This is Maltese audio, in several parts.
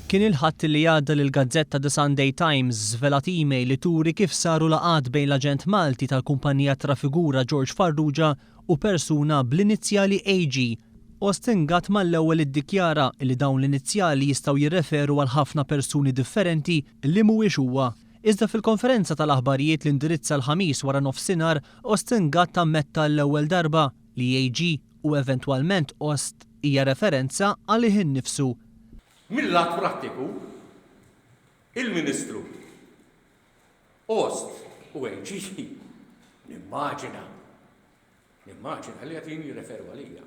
Kien il-ħadd li għadda lill-Gazzetta The Sunday Times żvelat email li turi kif saru laqgħat bejn l-aġent Malti tal-kumpanija trafigura George Farrugia u persuna bl-inizjali AG. Austin Gatt mal-ewwel iddikjara li dawn l-inizjali jistgħu jirreferu għal ħafna persuni differenti li mhuwiex huwa. Iżda fil-konferenza tal-aħbarijiet li indirizza l-ħamis wara nofsinhar, Austin Gatt ammetta l-ewwel darba li AG u eventwalment Ost hija referenza għalih innifsu. Mill-lat prattiku, il-Ministru Ost u AG nimmaġina li għatin jirreferu għalija.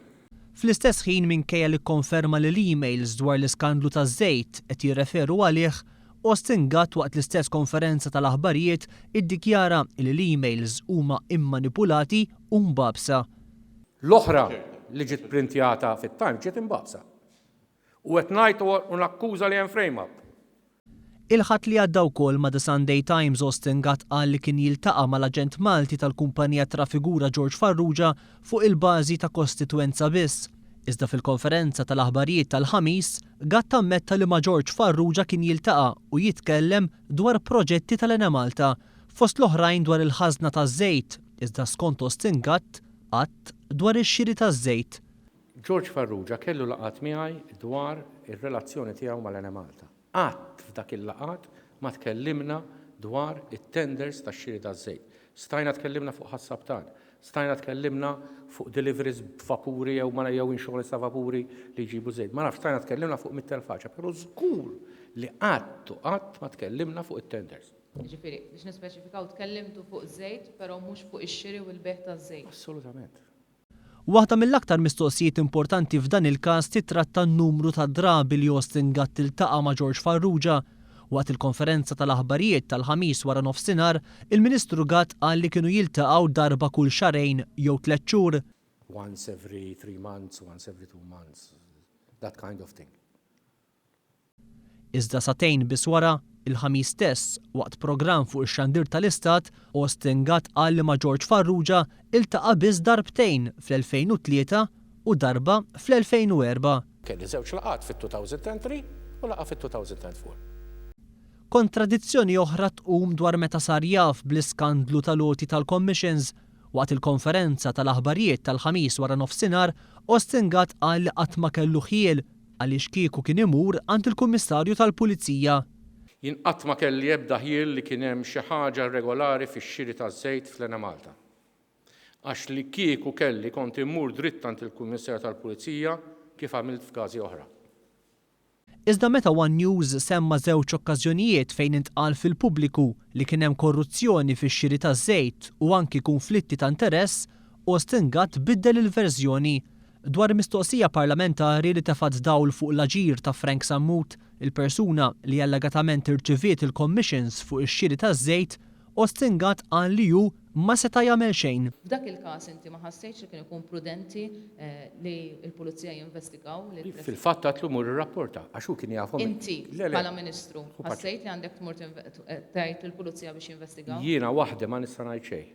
Fl-istess ħin minkejja li konferma li l-emails dwar l-iskandlu taż-żejt qed jirreferu għalih, Austin Gatt waqt l-istess konferenza tal-aħbarijiet iddikjara li l-emails huma immanipulati u mbabsa. L-oħra li ġiet printjata fit-Times ġiet imbabsa. U qed ngħid u nakkuża li hemm frame-up. Il-ħadd li għadda wkoll ma' The Sunday Times Austin Gatt qal li kien jiltaqa' mal-aġent Malti tal-kumpanija trafigura George Farrugia fuq il-bażi ta' kostitwenza biss. Iżda fil-konferenza tal-aħbarijiet tal-ħamis, Gatt ammetta li ma' George Farrugia kien jiltaqa' u jitkellem dwar proġetti tal-Enemalta, fost l-oħrajn dwar il-ħażna taż-żejt, iżda skont Austin Gatt qatt dwar ix-xiri taż-żejt. George Farrugia kellu laqat miegħi dwar ir-relazzjoni tiegħu mal-Enemalta. Qatt f'dak il-laqat ma tkellimna dwar it-tenders tax-xiri taż-żejt. Stajna tkellimna fuq ħassabtan, stajna tkellimna fuq deliveries b'vapuri jew insurance ta' vapuri li jġibu żejt. Ma nafx stajna tkellimna fuq mit-tel faċa, però żgur li qatt ma tkellimna fuq it-tenders. Ġifieri, biex nispeċifikaw tkellimtu fuq żejt, però mhux fuq ix-xiri u l-beħ taż-żejt. Assolutament. Waħda mill-aktar mistoqsijiet importanti f'dan il-każ titratta n-numru ta' drabi li Austin Gatt iltaqa' ma' George Farrugia. Waqt il-konferenza tal-aħbarijiet tal-ħamis wara nofsinhar, il-Ministru Gatt qal li kienu jiltaqgħu darba kull xarejn jew 3 xhur. Once every 3 months, once every 2 months, that kind of thing. Iżda satejn biss wara, il-ħamis stess, waqt programm fuq ix-xandir tal-Istat, Austin Gatt qal li ma' George Farrugia iltaqa' biss darbtejn fl-2003 u darba fl-2004. Kelli żewġ laqat fit-2003 u laqa fit-2004. Kontradizzjoni oħra tqum dwar meta sar jaf bl-iskandlu tal-loti tal-commissions. Waqt il-konferenza tal-aħbarijiet tal-ħamis wara nofsinhar, Austin Gatt qal li qatt ma kellu ħiel għaliex kieku kien imur għand il-Kummissarju tal-Pulizija. Jien qatt ma kelli ebda ħiel li kien hemm xi ħaġa regolari fix-xiri taż-żejt fl-Enemalta. Għax li kieku kelli kont immur dritt għand il-Kummissarju tal-Pulizija kif għamilt f'każi oħra. Iżda meta One News semma żewġ okkażjonijiet fejn intqal fil-pubbliku li kien hemm korruzzjoni fix-xiri taż-żejt u anki konflitti ta' interess, Austin Gatt biddel il-verżjoni. Dwar mistoqsija parlamentari li tefad dawl fuq l-aġir ta' Frank Sammut, il-persuna li allegatament irċiviet il-commissions fuq ix-xiri taż-żejt, Austin Gatt qal li hu ma seta' jagħmel xejn. F'dak il-każ inti ma ħassejtx li kien ikun prudenti li l-Pulizija jinvestigaw? Fil-fatt għatlu mur ir-rapporta għax hu kien jafhom. Inti bħala Ministru ħassejt li għandek tmur tgħid lill-Pulizija biex jinvestigaw? Jiena waħda ma nista' ngħid xejn.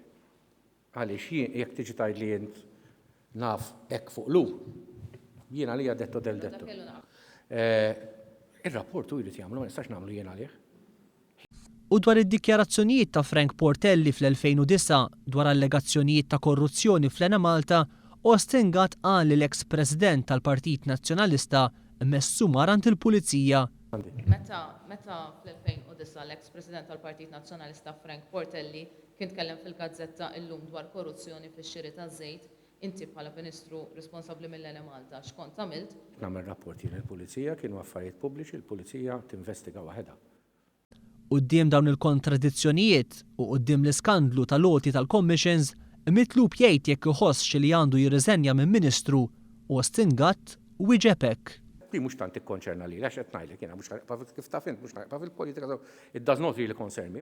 Għaliex jien jekk tiġi tgħid li int naf hekk fuq lu. Jiena li detto del detto. Ir-rapport hu jrid jagħmlu ma nistax nagħmlu jien għalih. U dwar id-dikjarazzjonijiet ta' Frank Portelli fl-2009 dwar allegazzjonijiet ta' korruzzjoni fl-Enemalta, Austin Gatt qal li l-eks-President tal-Partit Nazzjonalista messu marant il-Pulizija. Meta fl-2009 l-eks-President tal-Partit Nazzjonalista Frank Portelli kien tkellem fil-Gazzetta illum dwar korruzzjoni fix-xiri taż-żejt, inti bħala Ministru responsabbli mill-Enemalta x'kont tagħmilt? Nagħmel rapporti lill-Pulizija kienu affarijiet pubbliċi, il-Pulizija tinvestiga waħedha. Quddiem dawn il-kontradizzjonijiet u quddiem l-iskandlu tal-loti tal-commissions, mitlub jgħid jekk iħossx li għandu jirriżenja minn Ministru, Austin Gatt wieġeb hekk. Di mhux tant ikkonċerna li, għax qed ngħidlek jiena mhux kif taf int mhux fil-politika, it does not really concern me.